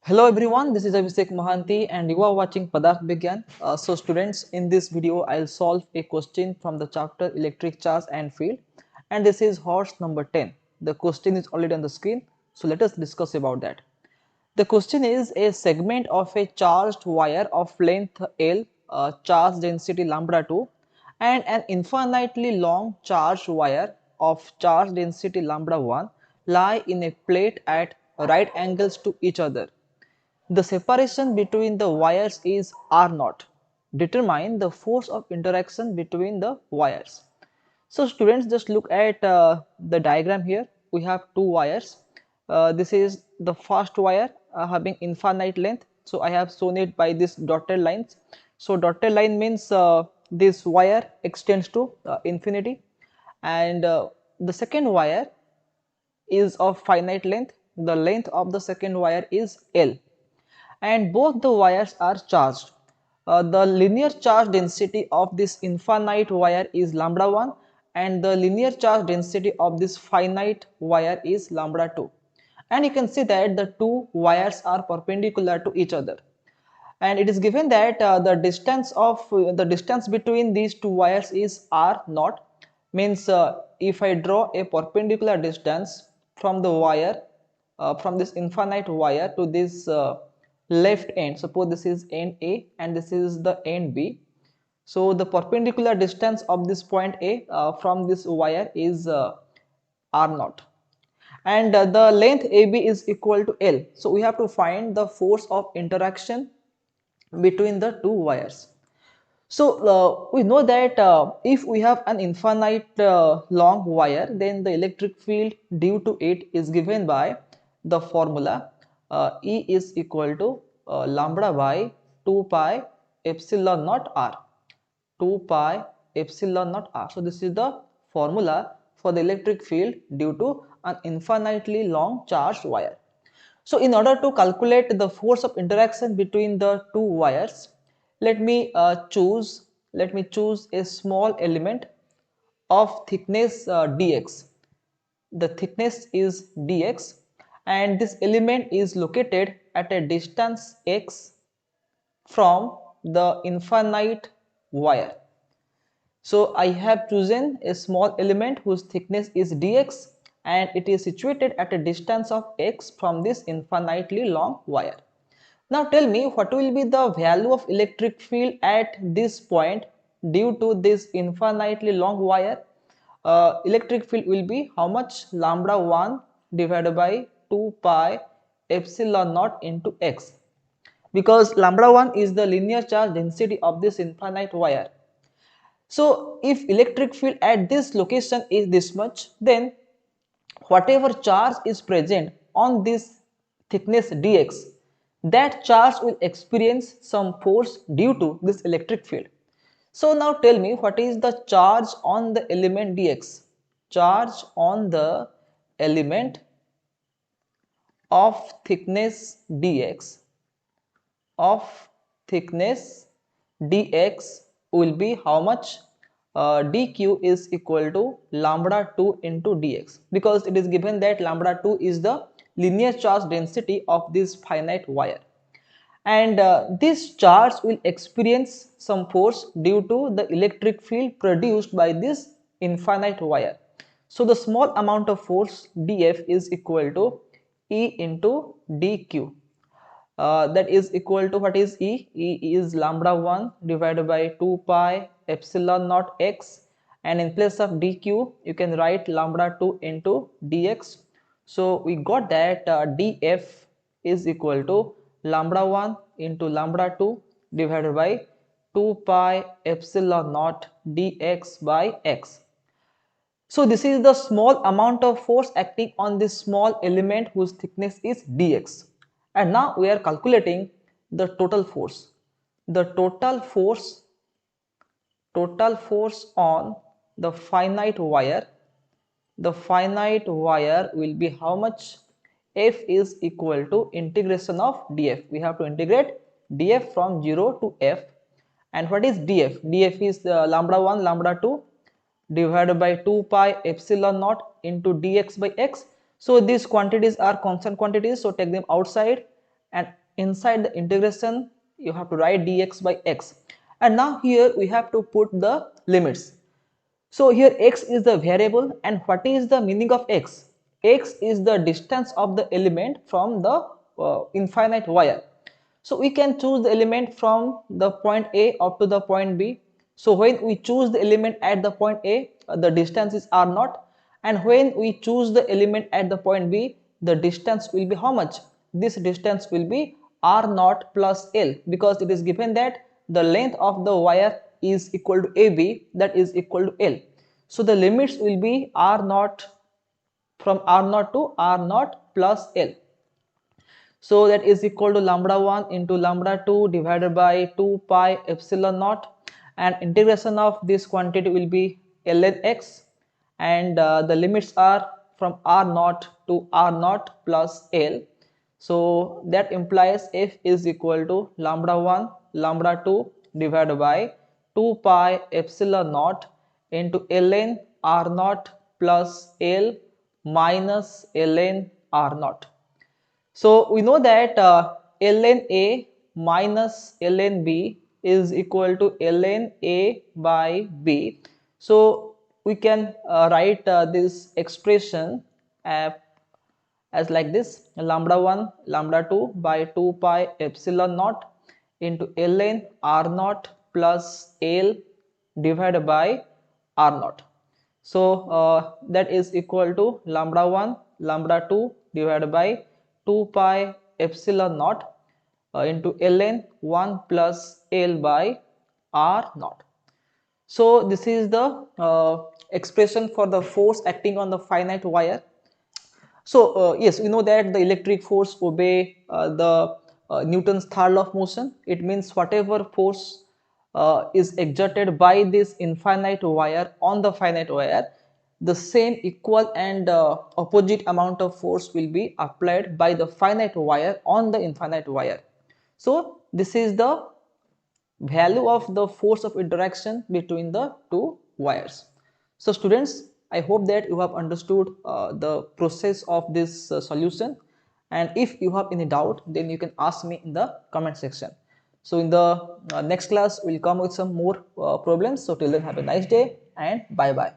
Hello everyone, this is Abhishek Mohanty and you are watching Padarth Vigyan. So students, in this video I'll solve a question from the chapter Electric Charge and Field, and this is horse number 10. The question is already on the screen, so let us discuss about that. The question is a segment of a charged wire of length L, charge density lambda 2, and an infinitely long charged wire of charge density lambda 1 lie in a plate at right angles to each other. The separation between the wires is R naught. Determine the force of interaction between the wires. So students, just look at the diagram here. We have two wires. This is the first wire having infinite length. So I have shown it by this dotted lines. So dotted line means this wire extends to infinity, and the second wire is of finite length. The length of the second wire is L, and both the wires are charged. The linear charge density of this infinite wire is lambda 1 and the linear charge density of this finite wire is lambda 2. And you can see that the two wires are perpendicular to each other. And it is given that the distance between these two wires is r naught, means if I draw a perpendicular distance from the wire, from this infinite wire to this left end, suppose this is end A and this is the end B. So the perpendicular distance of this point A from this wire is r naught, and the length AB is equal to L. So we have to find the force of interaction between the two wires. So we know that if we have an infinite long wire, then the electric field due to it is given by the formula E is equal to lambda by 2 pi epsilon naught r. 2 pi epsilon naught r. So this is the formula for the electric field due to an infinitely long charged wire. So in order to calculate the force of interaction between the two wires, let me choose a small element of thickness dx. The thickness is dx, and this element is located at a distance x from the infinite wire. So I have chosen a small element whose thickness is dx, and it is situated at a distance of x from this infinitely long wire. Now tell me, what will be the value of electric field at this point due to this infinitely long wire? Electric field will be how much? Lambda 1 divided by 2 pi epsilon naught into x, because lambda 1 is the linear charge density of this infinite wire. So if electric field at this location is this much, then whatever charge is present on this thickness dx, that charge will experience some force due to this electric field. So now tell me, what is the charge on the element dx? Charge on the element of thickness dx of thickness dx will be how much? Dq is equal to lambda 2 into dx, because it is given that lambda 2 is the linear charge density of this finite wire, and this charge will experience some force due to the electric field produced by this infinite wire. So the small amount of force df is equal to E into dq. That is equal to, what is E? E is lambda 1 divided by 2 pi epsilon naught x, and in place of dq you can write lambda 2 into dx. So we got that df is equal to lambda 1 into lambda 2 divided by 2 pi epsilon naught dx by x. So this is the small amount of force acting on this small element whose thickness is dx. And now we are calculating the total force. The total force on the finite wire. The finite wire will be how much? F is equal to integration of df. We have to integrate df from 0 to f. And what is df? df is lambda 1 lambda 2 divided by 2 pi epsilon naught into dx by x. So these quantities are constant quantities, so take them outside, and inside the integration you have to write dx by x, and now here we have to put the limits. So here x is the variable, and what is the meaning of x? X is the distance of the element from the infinite wire. So we can choose the element from the point A up to the point B. So when we choose the element at the point A, the distance is r naught, and when we choose the element at the point B, the distance will be how much? This distance will be r naught plus L, because it is given that the length of the wire is equal to AB, that is equal to L. So the limits will be r naught, from r naught to r naught plus L. So that is equal to lambda 1 into lambda 2 divided by 2 pi epsilon naught, and integration of this quantity will be ln x, and the limits are from r naught to r naught plus L. So that implies f is equal to lambda 1 lambda 2 divided by 2 pi epsilon naught into ln r naught plus L minus ln r naught. So we know that ln A minus ln B is equal to ln A by B. So we can write this expression uh, as like this: lambda 1 lambda 2 by 2 pi epsilon naught into ln r naught plus L divided by r naught. So that is equal to lambda 1 lambda 2 divided by 2 pi epsilon naught into ln 1 plus L by r naught. So this is the expression for the force acting on the finite wire. So yes, we know that the electric force obey the Newton's third law of motion. It means whatever force is exerted by this infinite wire on the finite wire, the same equal and opposite amount of force will be applied by the finite wire on the infinite wire. So this is the value of the force of interaction between the two wires. So students, I hope that you have understood the process of this solution, and if you have any doubt, then you can ask me in the comment section. So in the next class we'll come with some more problems. So till then, have a nice day and bye bye.